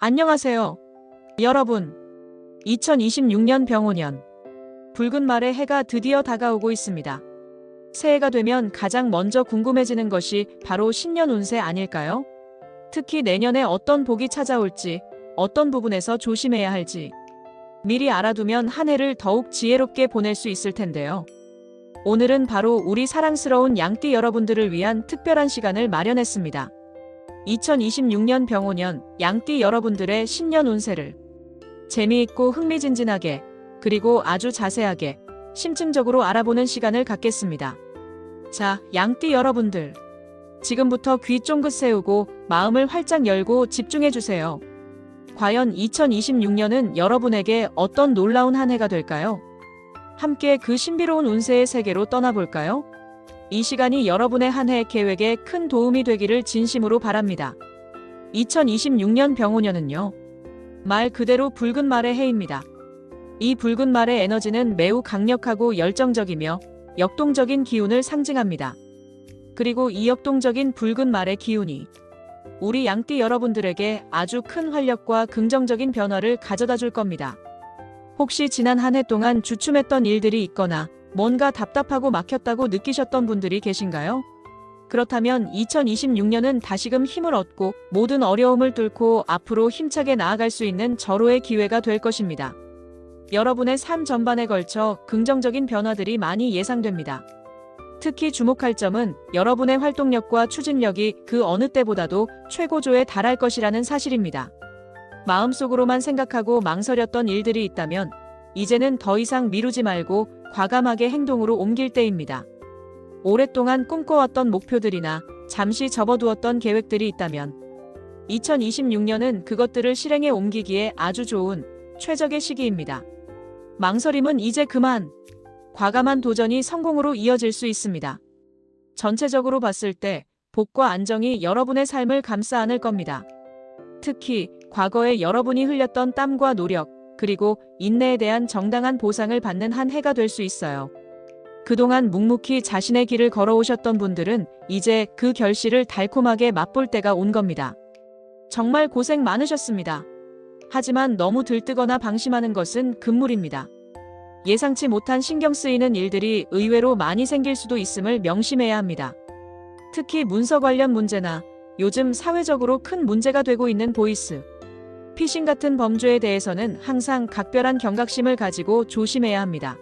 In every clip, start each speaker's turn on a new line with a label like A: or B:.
A: 안녕하세요. 여러분. 2026년 병오년. 붉은 말의 해가 드디어 다가오고 있습니다. 새해가 되면 가장 먼저 궁금해지는 것이 바로 신년 운세 아닐까요? 특히 내년에 어떤 복이 찾아올지, 어떤 부분에서 조심해야 할지 미리 알아두면 한 해를 더욱 지혜롭게 보낼 수 있을 텐데요. 오늘은 바로 우리 사랑스러운 양띠 여러분들을 위한 특별한 시간을 마련했습니다. 2026년 병오년 양띠 여러분들의 신년 운세를 재미있고 흥미진진하게 그리고 아주 자세하게 심층적으로 알아보는 시간을 갖겠습니다. 자, 양띠 여러분들. 지금부터 귀 쫑긋 세우고 마음을 활짝 열고 집중해주세요. 과연 2026년은 여러분에게 어떤 놀라운 한 해가 될까요? 함께 그 신비로운 운세의 세계로 떠나볼까요? 이 시간이 여러분의 한 해 계획에 큰 도움이 되기를 진심으로 바랍니다. 2026년 병오년은요. 말 그대로 붉은 말의 해입니다. 이 붉은 말의 에너지는 매우 강력하고 열정적이며 역동적인 기운을 상징합니다. 그리고 이 역동적인 붉은 말의 기운이 우리 양띠 여러분들에게 아주 큰 활력과 긍정적인 변화를 가져다 줄 겁니다. 혹시 지난 한 해 동안 주춤했던 일들이 있거나 뭔가 답답하고 막혔다고 느끼셨던 분들이 계신가요? 그렇다면 2026년은 다시금 힘을 얻고 모든 어려움을 뚫고 앞으로 힘차게 나아갈 수 있는 절호의 기회가 될 것입니다. 여러분의 삶 전반에 걸쳐 긍정적인 변화들이 많이 예상됩니다. 특히 주목할 점은 여러분의 활동력과 추진력이 그 어느 때보다도 최고조에 달할 것이라는 사실입니다. 마음속으로만 생각하고 망설였던 일들이 있다면 이제는 더 이상 미루지 말고 과감하게 행동으로 옮길 때입니다. 오랫동안 꿈꿔왔던 목표들이나 잠시 접어두었던 계획들이 있다면 2026년은 그것들을 실행에 옮기기에 아주 좋은 최적의 시기입니다. 망설임은 이제 그만! 과감한 도전이 성공으로 이어질 수 있습니다. 전체적으로 봤을 때 복과 안정이 여러분의 삶을 감싸 안을 겁니다. 특히 과거에 여러분이 흘렸던 땀과 노력, 그리고 인내에 대한 정당한 보상을 받는 한 해가 될 수 있어요. 그동안 묵묵히 자신의 길을 걸어오셨던 분들은 이제 그 결실을 달콤하게 맛볼 때가 온 겁니다. 정말 고생 많으셨습니다. 하지만 너무 들뜨거나 방심하는 것은 금물입니다. 예상치 못한 신경 쓰이는 일들이 의외로 많이 생길 수도 있음을 명심해야 합니다. 특히 문서 관련 문제나 요즘 사회적으로 큰 문제가 되고 있는 보이스 피싱 같은 범죄에 대해서는 항상 각별한 경각심을 가지고 조심해야 합니다.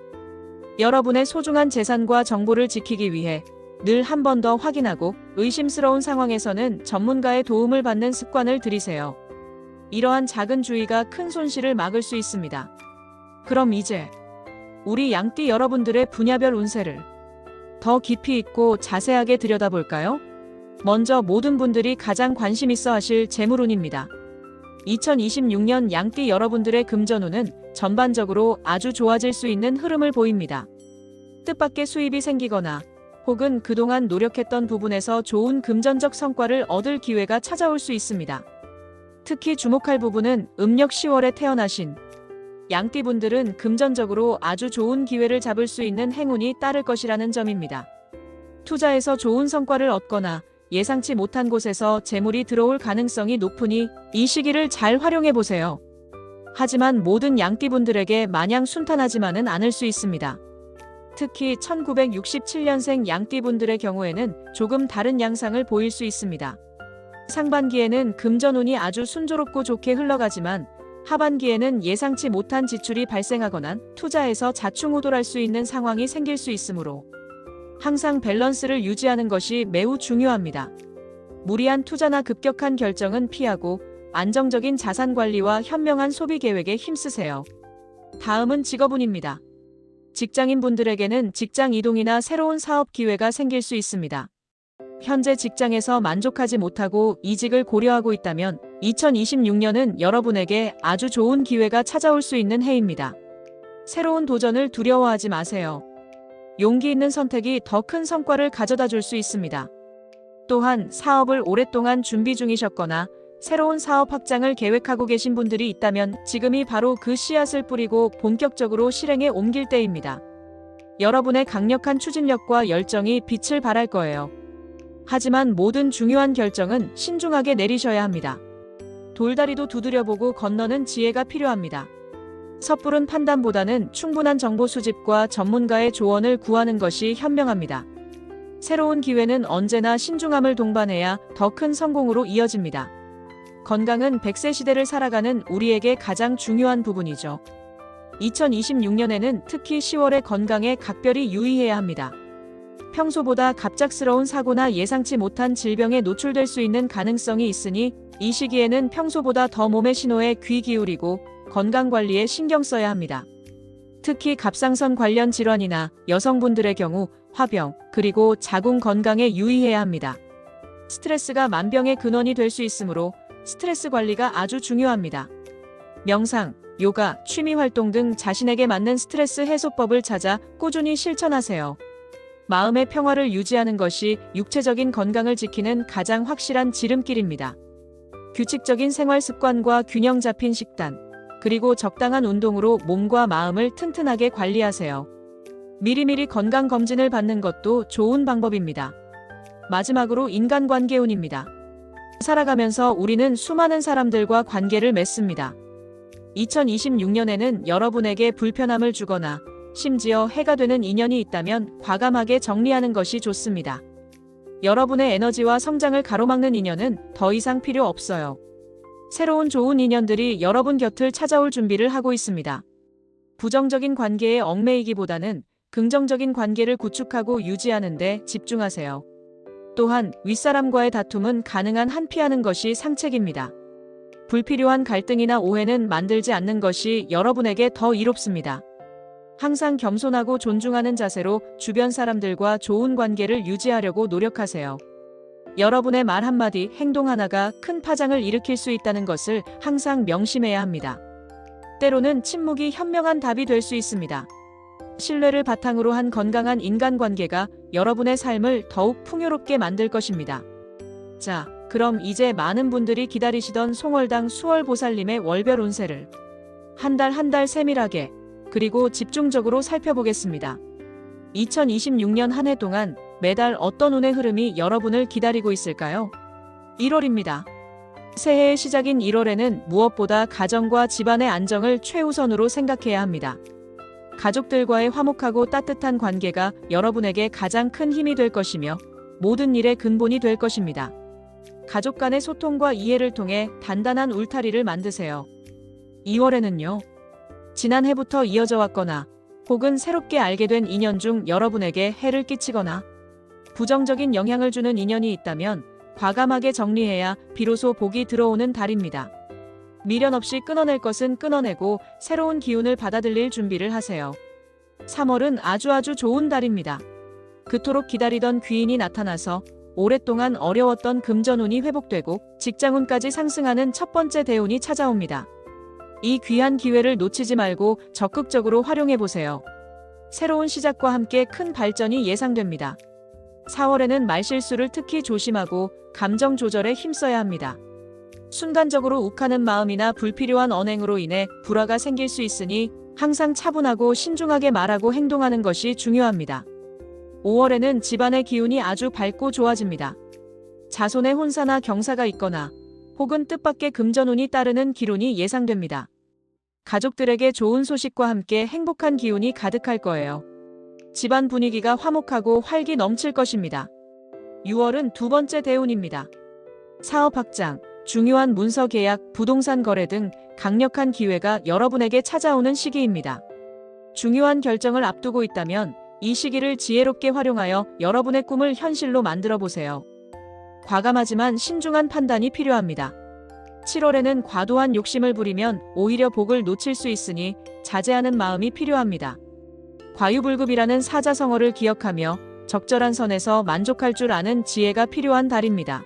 A: 여러분의 소중한 재산과 정보를 지키기 위해 늘 한 번 더 확인하고 의심스러운 상황에서는 전문가의 도움을 받는 습관을 들이세요. 이러한 작은 주의가 큰 손실을 막을 수 있습니다. 그럼 이제 우리 양띠 여러분들의 분야별 운세를 더 깊이 있고 자세하게 들여다볼까요? 먼저 모든 분들이 가장 관심 있어 하실 재물운입니다. 2026년 양띠 여러분들의 금전운은 전반적으로 아주 좋아질 수 있는 흐름을 보입니다. 뜻밖의 수입이 생기거나 혹은 그동안 노력했던 부분에서 좋은 금전적 성과를 얻을 기회가 찾아올 수 있습니다. 특히 주목할 부분은 음력 10월에 태어나신 양띠분들은 금전적으로 아주 좋은 기회를 잡을 수 있는 행운이 따를 것이라는 점입니다. 투자에서 좋은 성과를 얻거나 예상치 못한 곳에서 재물이 들어올 가능성이 높으니 이 시기를 잘 활용해 보세요. 하지만 모든 양띠분들에게 마냥 순탄하지만은 않을 수 있습니다. 특히 1967년생 양띠분들의 경우에는 조금 다른 양상을 보일 수 있습니다. 상반기에는 금전운이 아주 순조롭고 좋게 흘러가지만 하반기에는 예상치 못한 지출이 발생하거나 투자에서 자충우돌할 수 있는 상황이 생길 수 있으므로 항상 밸런스를 유지하는 것이 매우 중요합니다. 무리한 투자나 급격한 결정은 피하고 안정적인 자산 관리와 현명한 소비 계획에 힘쓰세요. 다음은 직업운입니다. 직장인분들에게는 직장 이동이나 새로운 사업 기회가 생길 수 있습니다. 현재 직장에서 만족하지 못하고 이직을 고려하고 있다면 2026년은 여러분에게 아주 좋은 기회가 찾아올 수 있는 해입니다. 새로운 도전을 두려워하지 마세요. 용기 있는 선택이 더 큰 성과를 가져다 줄 수 있습니다. 또한 사업을 오랫동안 준비 중이셨거나 새로운 사업 확장을 계획하고 계신 분들이 있다면 지금이 바로 그 씨앗을 뿌리고 본격적으로 실행에 옮길 때입니다. 여러분의 강력한 추진력과 열정이 빛을 발할 거예요. 하지만 모든 중요한 결정은 신중하게 내리셔야 합니다. 돌다리도 두드려보고 건너는 지혜가 필요합니다. 섣부른 판단보다는 충분한 정보 수집과 전문가의 조언을 구하는 것이 현명합니다. 새로운 기회는 언제나 신중함을 동반해야 더 큰 성공으로 이어집니다. 건강은 100세 시대를 살아가는 우리에게 가장 중요한 부분이죠. 2026년에는 특히 10월의 건강에 각별히 유의해야 합니다. 평소보다 갑작스러운 사고나 예상치 못한 질병에 노출될 수 있는 가능성이 있으니 이 시기에는 평소보다 더 몸의 신호에 귀 기울이고 건강관리에 신경 써야 합니다. 특히 갑상선 관련 질환이나 여성분들의 경우 화병, 그리고 자궁 건강에 유의해야 합니다. 스트레스가 만병의 근원이 될 수 있으므로 스트레스 관리가 아주 중요합니다. 명상, 요가, 취미활동 등 자신에게 맞는 스트레스 해소법을 찾아 꾸준히 실천하세요. 마음의 평화를 유지하는 것이 육체적인 건강을 지키는 가장 확실한 지름길입니다. 규칙적인 생활 습관과 균형 잡힌 식단, 그리고 적당한 운동으로 몸과 마음을 튼튼하게 관리하세요. 미리미리 건강검진을 받는 것도 좋은 방법입니다. 마지막으로 인간관계운입니다. 살아가면서 우리는 수많은 사람들과 관계를 맺습니다. 2026년에는 여러분에게 불편함을 주거나 심지어 해가 되는 인연이 있다면 과감하게 정리하는 것이 좋습니다. 여러분의 에너지와 성장을 가로막는 인연은 더 이상 필요 없어요. 새로운 좋은 인연들이 여러분 곁을 찾아올 준비를 하고 있습니다. 부정적인 관계에 얽매이기보다는 긍정적인 관계를 구축하고 유지하는 데 집중하세요. 또한 윗사람과의 다툼은 가능한 한 피하는 것이 상책입니다. 불필요한 갈등이나 오해는 만들지 않는 것이 여러분에게 더 이롭습니다. 항상 겸손하고 존중하는 자세로 주변 사람들과 좋은 관계를 유지하려고 노력하세요. 여러분의 말 한마디, 행동 하나가 큰 파장을 일으킬 수 있다는 것을 항상 명심해야 합니다. 때로는 침묵이 현명한 답이 될 수 있습니다. 신뢰를 바탕으로 한 건강한 인간관계가 여러분의 삶을 더욱 풍요롭게 만들 것입니다. 자, 그럼 이제 많은 분들이 기다리시던 송월당 수월보살님의 월별 운세를 한 달 세밀하게 그리고 집중적으로 살펴보겠습니다. 2026년 한 해 동안 매달 어떤 운의 흐름이 여러분을 기다리고 있을까요? 1월입니다. 새해의 시작인 1월에는 무엇보다 가정과 집안의 안정을 최우선으로 생각해야 합니다. 가족들과의 화목하고 따뜻한 관계가 여러분에게 가장 큰 힘이 될 것이며 모든 일의 근본이 될 것입니다. 가족 간의 소통과 이해를 통해 단단한 울타리를 만드세요. 2월에는요. 지난 해부터 이어져 왔거나 혹은 새롭게 알게 된 인연 중 여러분에게 해를 끼치거나 부정적인 영향을 주는 인연이 있다면 과감하게 정리해야 비로소 복이 들어오는 달입니다. 미련 없이 끊어낼 것은 끊어내고 새로운 기운을 받아들일 준비를 하세요. 3월은 아주 좋은 달입니다. 그토록 기다리던 귀인이 나타나서 오랫동안 어려웠던 금전운이 회복되고 직장운까지 상승하는 첫 번째 대운이 찾아옵니다. 이 귀한 기회를 놓치지 말고 적극적으로 활용해보세요. 새로운 시작과 함께 큰 발전이 예상됩니다. 4월에는 말실수를 특히 조심하고 감정 조절에 힘써야 합니다. 순간적으로 욱하는 마음이나 불필요한 언행으로 인해 불화가 생길 수 있으니 항상 차분하고 신중하게 말하고 행동하는 것이 중요합니다. 5월에는 집안의 기운이 아주 밝고 좋아집니다. 자손의 혼사나 경사가 있거나 혹은 뜻밖의 금전운이 따르는 기운이 예상됩니다. 가족들에게 좋은 소식과 함께 행복한 기운이 가득할 거예요. 집안 분위기가 화목하고 활기 넘칠 것입니다. 6월은 두 번째 대운입니다. 사업 확장, 중요한 문서 계약, 부동산 거래 등 강력한 기회가 여러분에게 찾아오는 시기입니다. 중요한 결정을 앞두고 있다면 이 시기를 지혜롭게 활용하여 여러분의 꿈을 현실로 만들어 보세요. 과감하지만 신중한 판단이 필요합니다. 7월에는 과도한 욕심을 부리면 오히려 복을 놓칠 수 있으니 자제하는 마음이 필요합니다. 과유불급이라는 사자성어를 기억하며 적절한 선에서 만족할 줄 아는 지혜가 필요한 달입니다.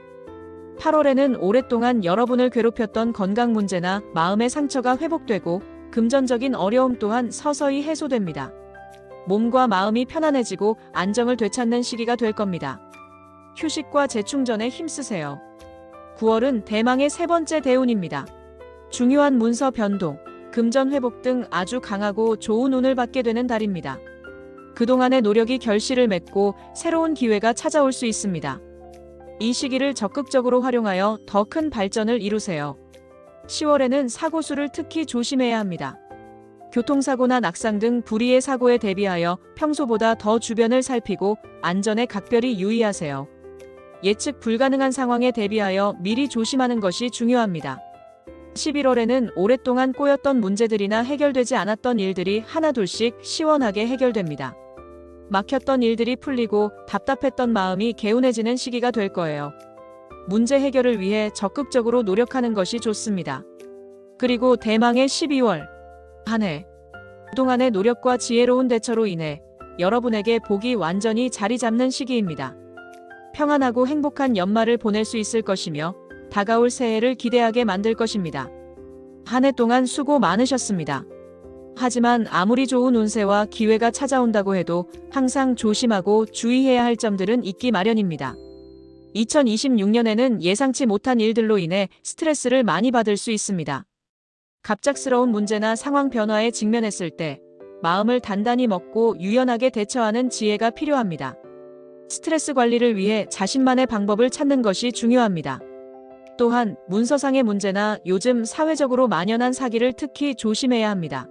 A: 8월에는 오랫동안 여러분을 괴롭혔던 건강 문제나 마음의 상처가 회복되고 금전적인 어려움 또한 서서히 해소됩니다. 몸과 마음이 편안해지고 안정을 되찾는 시기가 될 겁니다. 휴식과 재충전에 힘쓰세요. 9월은 대망의 세 번째 대운입니다. 중요한 문서 변동, 금전 회복 등 아주 강하고 좋은 운을 받게 되는 달입니다. 그동안의 노력이 결실을 맺고 새로운 기회가 찾아올 수 있습니다. 이 시기를 적극적으로 활용하여 더 큰 발전을 이루세요. 10월에는 사고수를 특히 조심해야 합니다. 교통사고나 낙상 등 불의의 사고에 대비하여 평소보다 더 주변을 살피고 안전에 각별히 유의하세요. 예측 불가능한 상황에 대비하여 미리 조심하는 것이 중요합니다. 11월에는 오랫동안 꼬였던 문제들이나 해결되지 않았던 일들이 하나둘씩 시원하게 해결됩니다. 막혔던 일들이 풀리고 답답했던 마음이 개운해지는 시기가 될 거예요. 문제 해결을 위해 적극적으로 노력하는 것이 좋습니다. 그리고 대망의 12월 한 해. 그동안의 노력과 지혜로운 대처로 인해 여러분에게 복이 완전히 자리 잡는 시기입니다. 평안하고 행복한 연말을 보낼 수 있을 것이며 다가올 새해를 기대하게 만들 것입니다. 한 해 동안 수고 많으셨습니다. 하지만 아무리 좋은 운세와 기회가 찾아온다고 해도 항상 조심하고 주의해야 할 점들은 있기 마련입니다. 2026년에는 예상치 못한 일들로 인해 스트레스를 많이 받을 수 있습니다. 갑작스러운 문제나 상황 변화에 직면했을 때 마음을 단단히 먹고 유연하게 대처하는 지혜가 필요합니다. 스트레스 관리를 위해 자신만의 방법을 찾는 것이 중요합니다. 또한 문서상의 문제나 요즘 사회적으로 만연한 사기를 특히 조심해야 합니다.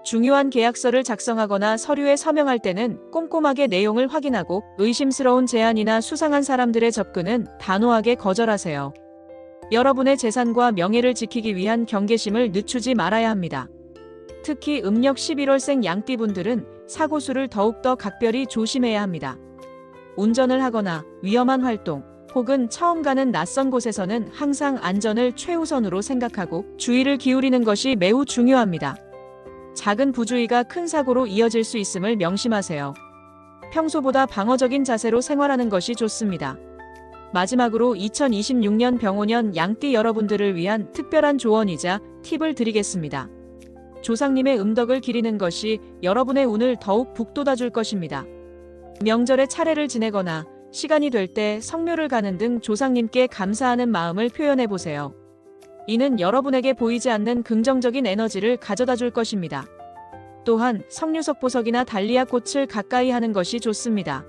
A: 중요한 계약서를 작성하거나 서류에 서명할 때는 꼼꼼하게 내용을 확인하고 의심스러운 제안이나 수상한 사람들의 접근은 단호하게 거절하세요. 여러분의 재산과 명예를 지키기 위한 경계심을 늦추지 말아야 합니다. 특히 음력 11월생 양띠분들은 사고수를 더욱더 각별히 조심해야 합니다. 운전을 하거나 위험한 활동, 혹은 처음 가는 낯선 곳에서는 항상 안전을 최우선으로 생각하고 주의를 기울이는 것이 매우 중요합니다. 작은 부주의가 큰 사고로 이어질 수 있음을 명심하세요. 평소보다 방어적인 자세로 생활하는 것이 좋습니다. 마지막으로 2026년 병오년 양띠 여러분들을 위한 특별한 조언이자 팁을 드리겠습니다. 조상님의 음덕을 기리는 것이 여러분의 운을 더욱 북돋아줄 것입니다. 명절에 차례를 지내거나 시간이 될 때 성묘를 가는 등 조상님께 감사하는 마음을 표현해 보세요. 이는 여러분에게 보이지 않는 긍정적인 에너지를 가져다 줄 것입니다. 또한 석류석 보석이나 달리아 꽃을 가까이 하는 것이 좋습니다.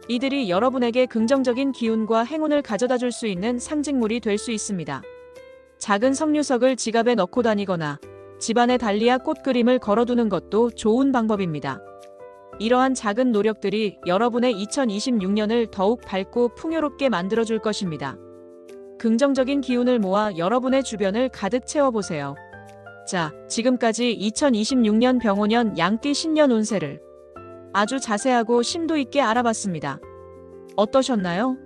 A: 이들이 여러분에게 긍정적인 기운과 행운을 가져다 줄 수 있는 상징물이 될 수 있습니다. 작은 석류석을 지갑에 넣고 다니거나 집안에 달리아 꽃 그림을 걸어두는 것도 좋은 방법입니다. 이러한 작은 노력들이 여러분의 2026년을 더욱 밝고 풍요롭게 만들어줄 것입니다. 긍정적인 기운을 모아 여러분의 주변을 가득 채워보세요. 자, 지금까지 2026년 병오년 양띠 신년 운세를 아주 자세하고 심도 있게 알아봤습니다. 어떠셨나요?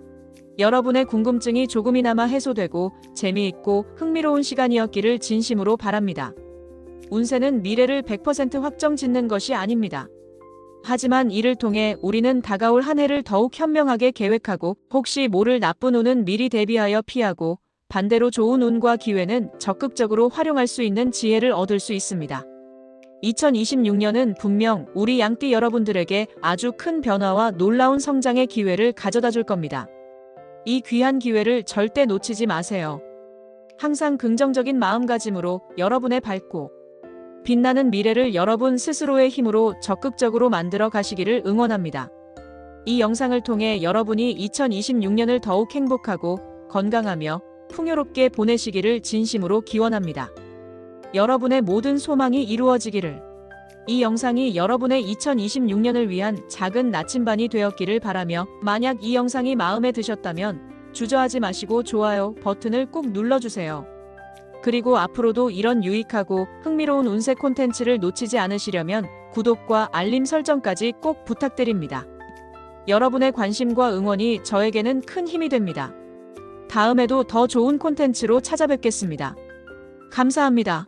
A: 여러분의 궁금증이 조금이나마 해소되고 재미있고 흥미로운 시간이었기를 진심으로 바랍니다. 운세는 미래를 100% 확정 짓는 것이 아닙니다. 하지만 이를 통해 우리는 다가올 한 해를 더욱 현명하게 계획하고 혹시 모를 나쁜 운은 미리 대비하여 피하고 반대로 좋은 운과 기회는 적극적으로 활용할 수 있는 지혜를 얻을 수 있습니다. 2026년은 분명 우리 양띠 여러분들에게 아주 큰 변화와 놀라운 성장의 기회를 가져다 줄 겁니다. 이 귀한 기회를 절대 놓치지 마세요. 항상 긍정적인 마음가짐으로 여러분의 밝고 빛나는 미래를 여러분 스스로의 힘으로 적극적으로 만들어 가시기를 응원합니다. 이 영상을 통해 여러분이 2026년을 더욱 행복하고 건강하며 풍요롭게 보내시기를 진심으로 기원합니다. 여러분의 모든 소망이 이루어지기를. 이 영상이 여러분의 2026년을 위한 작은 나침반이 되었기를 바라며 만약 이 영상이 마음에 드셨다면 주저하지 마시고 좋아요 버튼을 꾹 눌러주세요. 그리고 앞으로도 이런 유익하고 흥미로운 운세 콘텐츠를 놓치지 않으시려면 구독과 알림 설정까지 꼭 부탁드립니다. 여러분의 관심과 응원이 저에게는 큰 힘이 됩니다. 다음에도 더 좋은 콘텐츠로 찾아뵙겠습니다. 감사합니다.